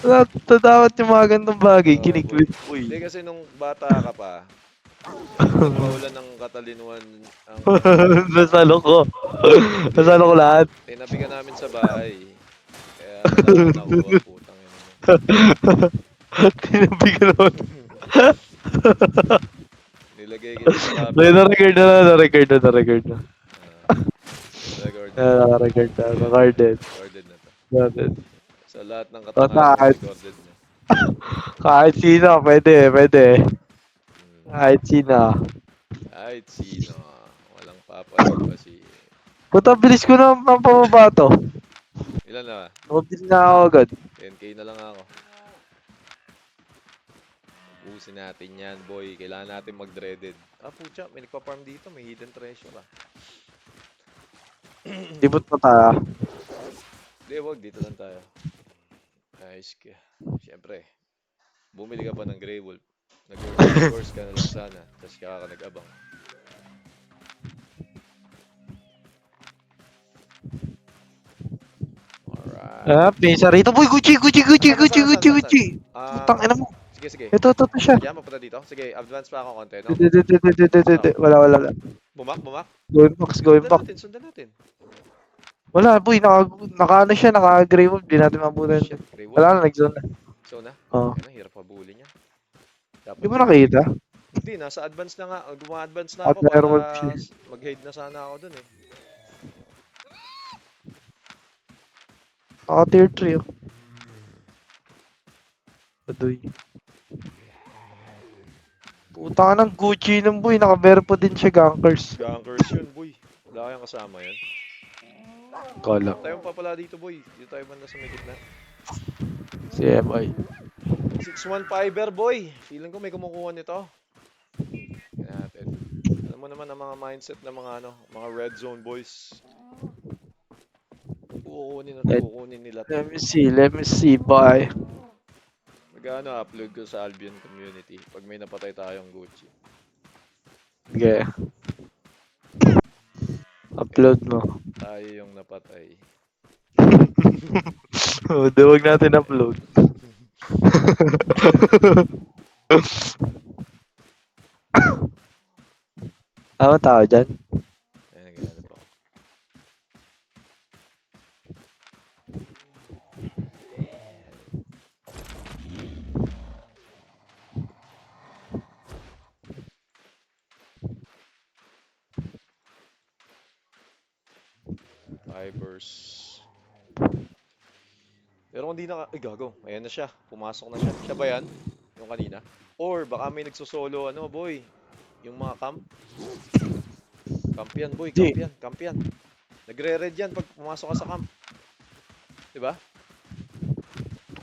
Dapat yung mga ganitong bagay, Oo, boy. kinikwit mo Hindi eh. kasi nung bata ka pa, nagpaulan ng katalinuhan ang ano, Nasalo ko. Nasalo hindi. ko lahat. Tinabi ka namin sa bahay. Kaya wala kang nakuha, putang ina mo. Tinabigyan naman. Nilagay kita sa May cabinet. na-record na, na-record na, na-record na. Ah, recorded na. Na-record na, Sige, sige. recorded. Recorded na to. Recorded. Sa lahat ng Basta katangahan mo, kahit, recorded na. kahit sino, pwede, pwede. Hmm. Kahit sino. Kahit sino. Walang papalipasin. Puta, bilis ko na ang pababa to. Ilan na? Mabilis na ako agad. 10k na lang ako. Ubusin natin yan, boy. Kailangan natin mag-dreaded. Ah, pucha. May nagpa-farm dito. May hidden treasure, ah. Libot pa tayo. Hindi, wag. Dito lang tayo. Nice ka. Siyempre, bumili ka pa ng Grey Wolf. Nag-horse ka na lang sana. Tapos kaya ka nag-abang. Alright. Pesa rito. Boy, Gucci, Gucci, Gucci, Saan, Gucci, saan, saan, Gucci, saan, saan? Gucci. Putang ina mo. Sige, sige. Ito siya. Diyan, mapunta dito. Sige, advance pa ako konti, no? Advance pa Dito. ako. Wala, wala, wala. Bumak, bumak. Going back, going Sundan back. natin, sundan natin. Wala, boy. Naka ano siya, naka-grey wolf. Di natin mabunan. Shit, Grey Wolf. Wala na, nag-zone na. So na. Oo. Ayun na, hirap pabuli niya. Di Dapat mo dun. nakita? Hindi, nasa advance na nga. Guma-advance na ako Outlier para wolf siya. mag-hide na sana ako dun eh. Naka tier 3 oh. Adoy. Puta ka ng Gucci ng boy. Naka-bear po din siya, gankers. Gankers yun, boy. Wala kayong kasama yan. Kala. Tayo pa pala dito, boy. Dito tayo banda sa may gitna. Si MI. 615er, boy. Feeling ko may kumukuha nito. Tingnan natin. Alam mo naman ang mga mindset ng mga mga red zone boys. Kukunin at kukunin nila to. Let me see, bye. Magkano upload ko sa Albion community pag may napatay tayong Gucci. Sige. Upload mo. Tayo yung napatay. Huwag natin upload. Ano tao dyan? Ayun, naghanap ako. Fibers. Pero kung di na... Ay, gago. Ayan na siya. Pumasok na siya. Siya ba yan? Yung kanina? Or baka may nagsosolo, ano, boy? Yung mga camp? Camp yan, boy. Di. Camp yan. Camp yan. Nagre-red yan pag pumasok ka sa camp. Diba?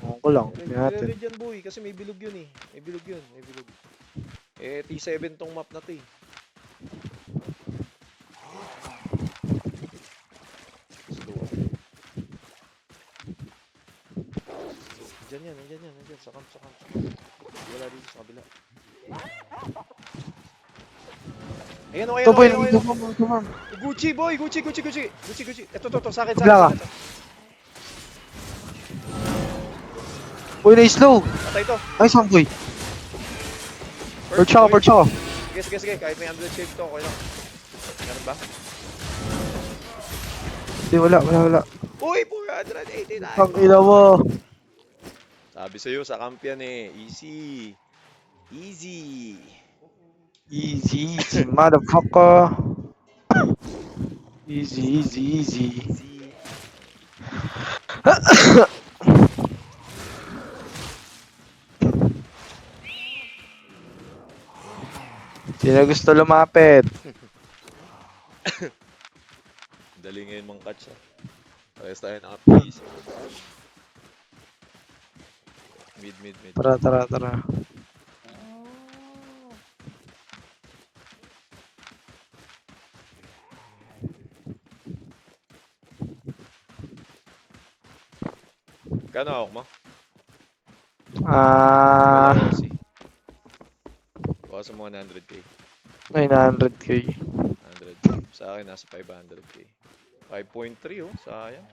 Ewan ko lang. Tingnan natin. Nagre-red yan, boy. Kasi may bilog yun eh. May bilog yun. May bilog. Eh, T7 tong map na to eh. Slow. Nandyan yan. Nandyan. Sa camp, sa camp. Wala dito sa kabila. Ayan o, ayan Ito o, boy, ayan o, ayan o. naman. Gucci, boy! Gucci! Ito, sa akin, Kabila ka. ito. Boy, na-slow. Patay to. Nice one, boy. Perch ako. Sige. Kahit may 100 shape to, okay lang. Meron ba? Hindi, wala. Uy, 489! Ang ina mo. Sabi sa'yo, sa kampiyan eh. Easy. Easy, motherfucker. Easy. Sino gusto lumapit? Dali ngayon mang catch ah. Parehas tayo naka-PC. Mid. Tara. Kano hawak mo? Ah, Wala si. Baka sa mga 100k. 900k. 100k. Sa akin, nasa 500k. 5.3 oh, sayang.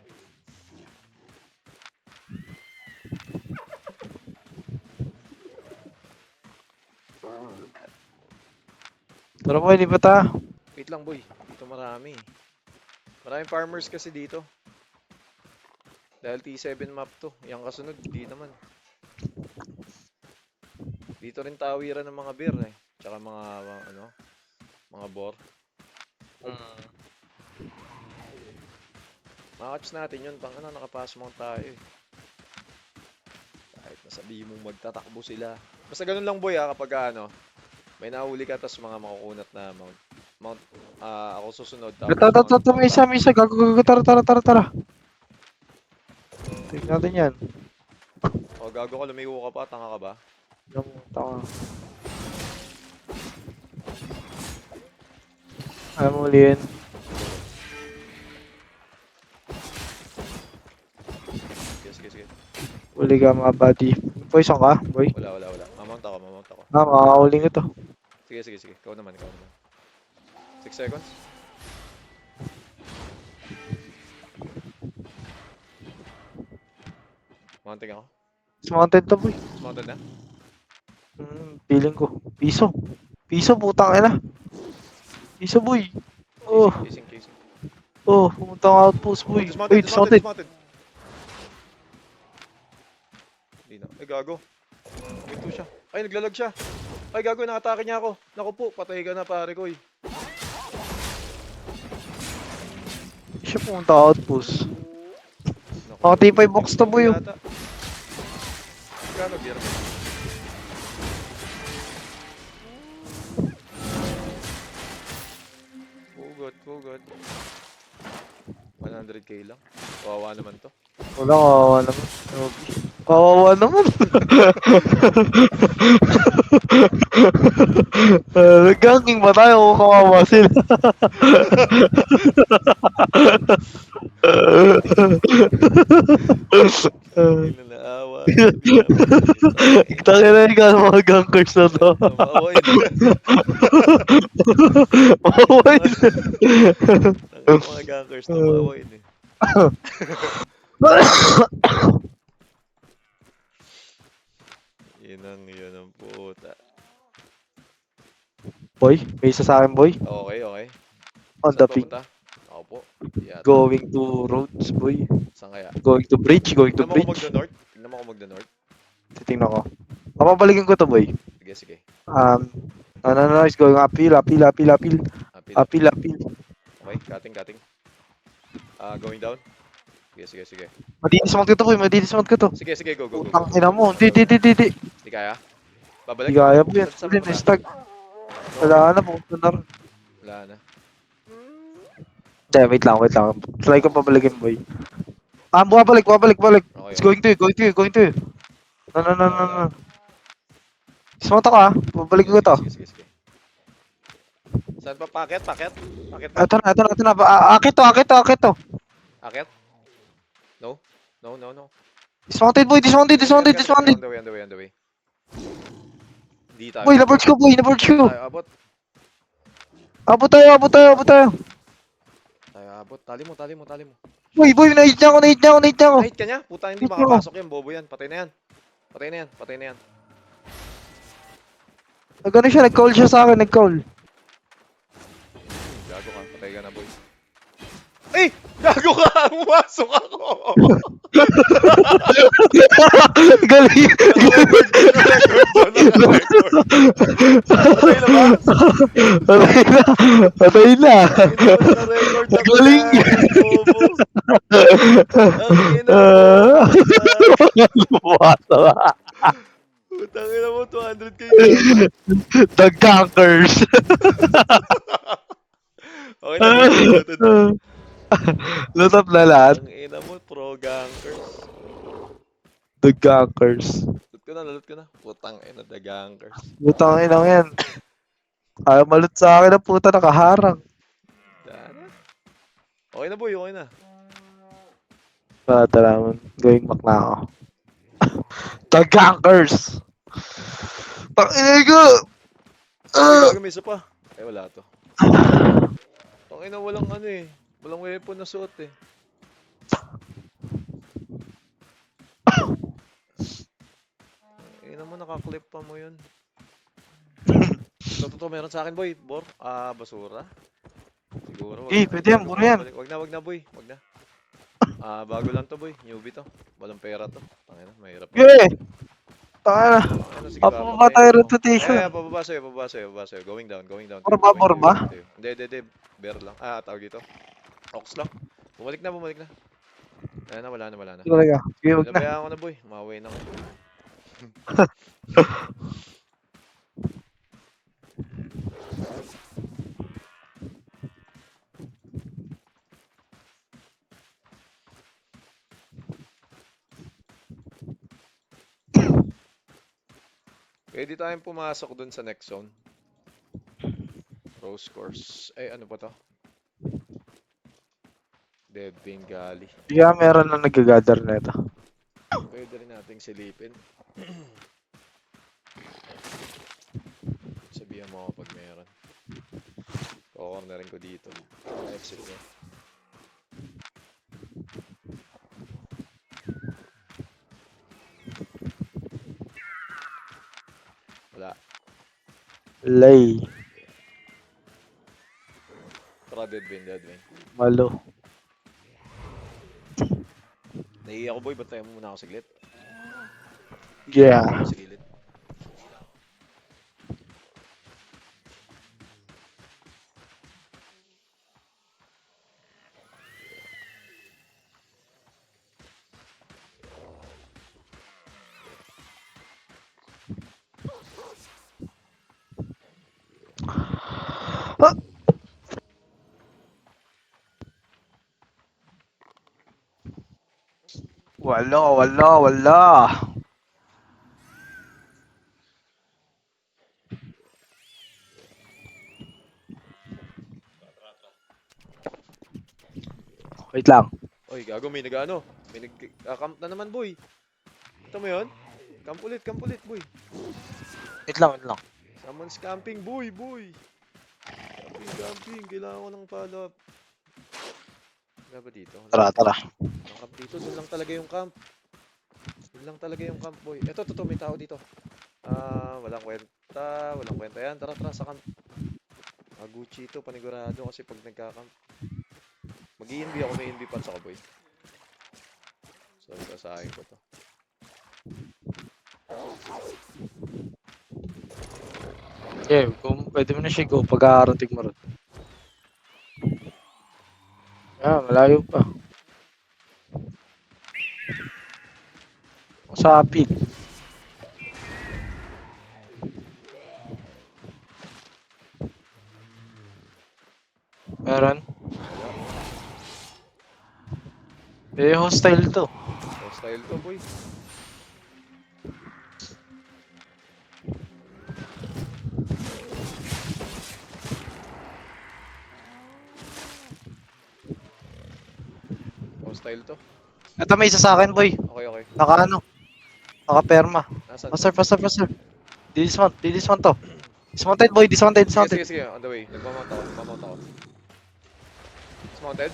Tara boy, lipat ta. Wait lang boy. Dito marami. Maraming farmers kasi dito. Dahil T7 map to. Yang kasunod, di naman. Dito rin tawiran ng mga bear eh. Tsaka ano, mga boar. Makakats natin yun. Tang ano, nakapasmong tayo eh. Kahit nasabihin mong magtatakbo sila. Basta ganun lang boy kapag ano, may nahuli ka tas mga makukunat na mount, ako susunod tapos Ito, may isa, gago, tara. Tingnan natin yan. O gago ka, lumigo ka pa, tanga ka ba? Yung tanga. Ayaw mo ulihin. Sige. Uli ka mga buddy. Poison ka, boy. Wala. Mamount ako. Makakauling ito. Sige. Ikaw naman. 6 seconds. Mounting ako. Mounted to, boy. Mounted na? Feeling ko. Piso, putang ina. Piso, boy. Oh, Casing. pumunta ang outpost, boy. Wait, dismounted. Hindi na. Ay, gago. Ito siya. Ay, naglalag siya. Ay, gago, nakatake niya ako. Naku po, patay ka na pare ko eh. Siya pumunta ang outpost. Naku, Mga T5 box to, boy. yata. Gano, gear mo? Pugot. 100k lang. Kawawa naman to. Wala, kawawa naman. Kawawa naman. Nag-ganking ba tayo kung kawawa sila? Hindi na naawa. Tangin na ikaw mga gankers na to. Maawa yun. Kawawa yun. Mga gankers na maawa yun eh. Yun ang puta. Boy, may isa sa akin, boy. Okay. On Saan the ping. papunta? Ako po. Yata. Going to roads, boy. Saan kaya? Going to bridge. Tingnan mo ako magda-north. Titingnan ko. Papabalikin ko to, boy. Sige. No, it's going uphill. Apil. Uphill. Okay, cutting. Going down. Sige. Madidismount ko to, boy. Sige, go. Putang ina mo. Di. Di kaya? Babalik? Di kaya po yan. Saan Hindi, papunta? na-stag. Wala na, pumunta na rin. Wala na. Hindi, wait lang. Try ko pabalikin, boy. Bumabalik. Okay. It's going to you. No. Dismount ako, Babalik ko to. Sige. Saan pa? Paket pa? Ito na. Akit to. Akit? No. Dismounted, boy. Dismounted. On the way. Di tayo. Boy, na-purge ko. Tayo abot. Abot tayo. Tayo abot. Tali mo. Boy, na-hit niya ako. Nahit ka niya? Puta, hindi Hit mo. makapasok yan. Bobo yan. Patay na yan. Nagano siya, nag-call siya sa akin, Gago ka. Patay ka na, boy. Ay! Gago ka! Pumasok ako! Galing! Patay na! Galing! Lumasa. Putangina mo, 200k. The gankers! Okay na. Lutap na lahat. Ang ina mo, pro gankers. The gankers. Lut ko na. Putang ina, the gankers. Lutang ina yan. Ayaw malut sa akin na puta, nakaharang. Dana. Okay na boy, okay na. Tara, going back na ako. The gankers! Tangina ko! Ay, may isa pa. Ay, wala to. Tangina, walang ano eh. Walang weapon na suot eh. Ina mo, nakaklip pa mo yun. Totoo, meron sa akin, boy. Basura. Siguro, Pwede yan, puro yan. Wag na, boy. Wag na. Bago lang to, boy. Newbie to. Walang pera to. Tangina, mahirap. Tanga na. Ano, sige, Papababa papatayin tayo mo. rotation. Pababa sa'yo. Going down. Bor ba? Hindi. Bear lang. Tawag dito. Ox lang. Bumalik na. Ayan na, wala na. Sige talaga. Sige, wag na. Nabayaan ko na, boy. Maway na ko. Pwede tayong pumasok dun sa next zone. Rose course. Ay, ano pa to? Dead Bengali. Kaya meron na nag-gather na ito. Pwede rin nating silipin. Sabihan mo ako pag meron. Kukornerin ko dito. Exit ko. Wala. Lay. Tara, dead vein. Malo. Naiiyak ako, boy. Bantayan mo muna ako saglit. Yeah. Sa gilid. Wala. Wait lang. Oy, gago, may nag-ano. May nag-camp na naman, boy. Ito mo yun? Camp ulit, boy. Wait lang. Someone's camping, boy. Camping. Kailangan ko ng follow-up. Wala ba dito? Tara. Ang camp dito, dun lang talaga yung camp. Boy. Ito, totoo, may tao dito. Walang kwenta yan. Tara, sa camp. Gucci ito, panigurado kasi pag nagka-camp. Mag-i-NB ako, may NB pats ako, boy. So, sasahin ko to. Kung pwede mo na siya go pag-aarating mo rin. Malayo pa. Usapin. Meron? Hostile to. Hostile to, boy. Hostile to. Ito may isa sa akin, boy. Okay. Naka-perma. Nasaan? Faster. Dismount to. Dismounted, boy. Dismounted. Sige. On the way. Nagmamount ako. Dismounted?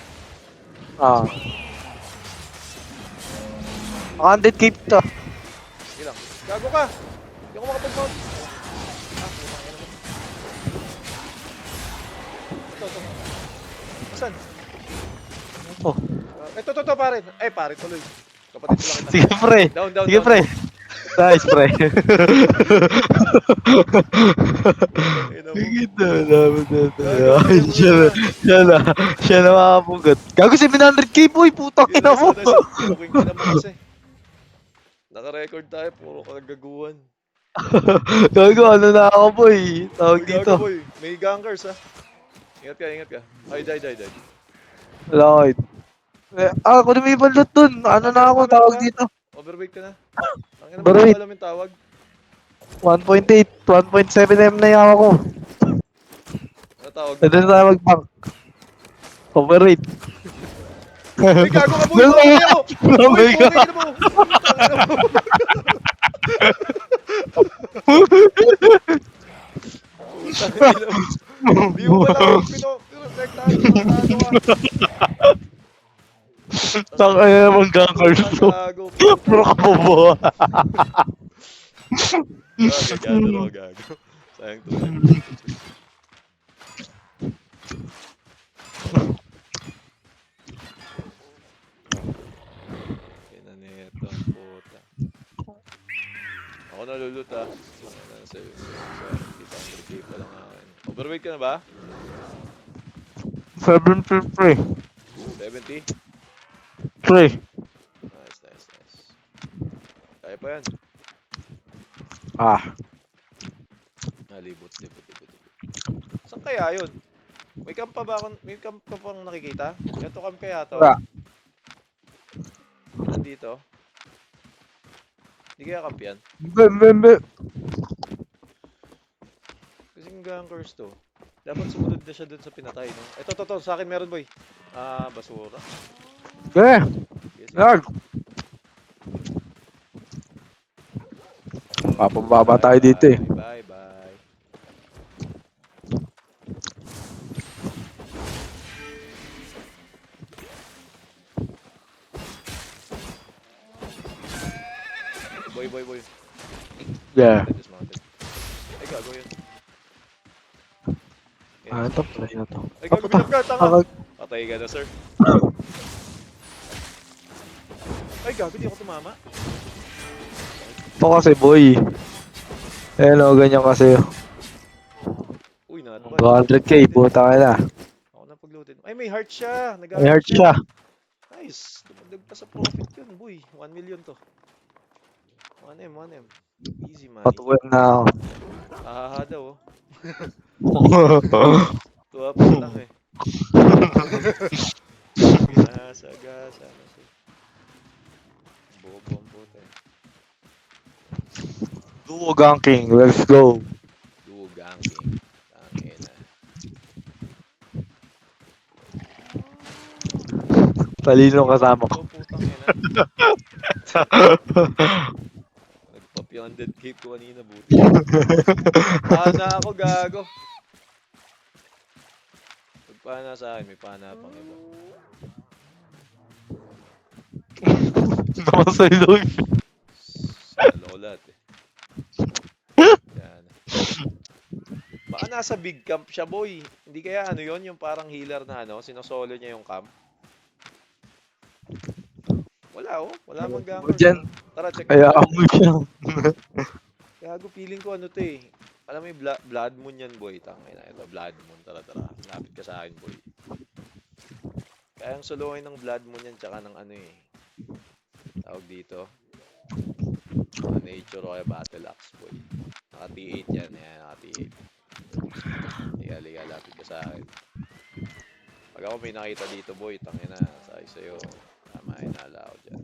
Naka-100 keep to. Sige lang. Gago ka! Hindi ako makapag-mount. Putang ina mo. Ito. Saan? Ito, pare. Pare, tuloy. Kapatid ko lang kita. Sige, pre. Down. Sige, pre. Nice, pre. Ina mo. Siya na makapugat. Gago 700k, boy. Putang ina mo. Booking ka naman kasi. Naka-record tayo, puro kagaguhan. Gago, ano na ako, boy. Tawag dito. Gago, boy. May gankers, ha. Ingat ka. Ay, die. Lord. Ako na may balot dun. Ano na ako, tawag dito. Overweight ka na. Ang ina mo, Overweight. alam yung tawag. 1.8, 1.7M na yung ako. Ano tawag? Pwede na tayo mag-bank. Overrate. May gago ka, boy! Oh my God. Ina mo! Di mo pala pinoflectahan ka. Taka na naman gankers to. Gago. Puro ka bobo. Gago. Sayang 200 pesos. Kinanito ang puta. Ako nalulut ah. Nasa 800k pa lang akin. Overweight ka na ba? 750. 70? 3. Nice, nice, nice. Kaya pa yan. Ah. Libot, libot, libot, libot. Saan kaya yun? May camp pa ba akong, may camp ka pang nakikita? Ito camp kaya to? Wala. Nandito? Hindi kaya camp yan? Be. Kasing gankers to. Dapat sumunod na siya dun sa pinatay, no? Ito, to, sa akin meron, boy. Ah, basura. Yeah. Yes, yes. Yan. Papababa tayo dito eh. Bye, bye. Boy. Yeah. Dismounted. Ay, gago yun. Ah, ito pala na to. Ay, gago, bilab ka, tanga. Akag- Patay ka na, sir. Ay, gago, di ako tumama. Ito kasi boy. Hello, ganyan kasi. Uy, not bad. 200k, puta ka na. Ako na paglutin. Ay, may heart siya. May heart siya. Nice. Dumagdag pa sa profit yun, boy. 1 million to. 1M. Easy money. Patuwan na ako. Ahaha daw, oh. Tuwa pa lang eh. Gasa. Bobo ang puta eh. Duo ganking, let's go. Duo ganking. Tangin na. Talino kasama ko. Oh, putang ina. Nagpa-100k ko kanina, buti. Pana ako, gago. Pagpana sa akin, may pana pang iba. Naman sa ilog. Salo ko lahat eh. Yan. Baka nasa big camp siya, boy. Hindi kaya ano yon, yung parang healer na ano, sinosolo niya yung camp. Wala oh, wala mang ganger. Diyan. Tara, check Kaya natin. amoy siya. Gago, feeling ko ano to eh. Alam mo yung blood moon yan, boy. Tangay na ito, blood moon. Tara. Lapit ka sa akin, boy. Kaya ang solohin ng blood moon yan, tsaka ng ano eh. Tawag dito. Nature o kaya battle axe, boy. Naka T8 yan. Ayan, naka T8. Liga, lapit ka sa akin. Pag ako may nakita dito, boy, tangay na. Sabi sa'yo. Tama, inala ako dyan.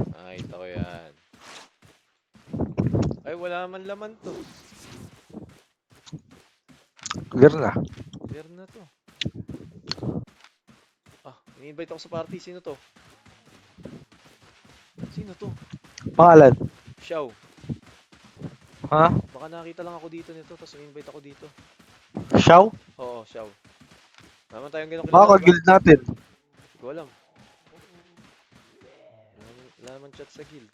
Nakita ko yan. Ay, wala man laman to. Clear na. Clear na to. Ah, ini-invite ako sa party. Sino to? Sino to? Pangalan? Xiao. Ha? Baka nakita lang ako dito nito, tapos in-invite ako dito. Xiao? Oo, Xiao. Naman tayong ganun Baka kilala, guild natin. Hindi ko alam. Wala naman chat sa guild.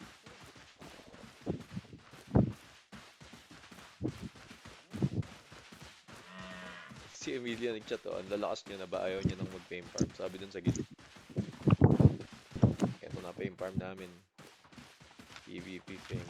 Si Emilia nag-chat oh, ang lalakas niyo na ba ayaw niya nang mag-fame farm? Sabi dun sa guild. Ito na fame farm namin. PvP fame.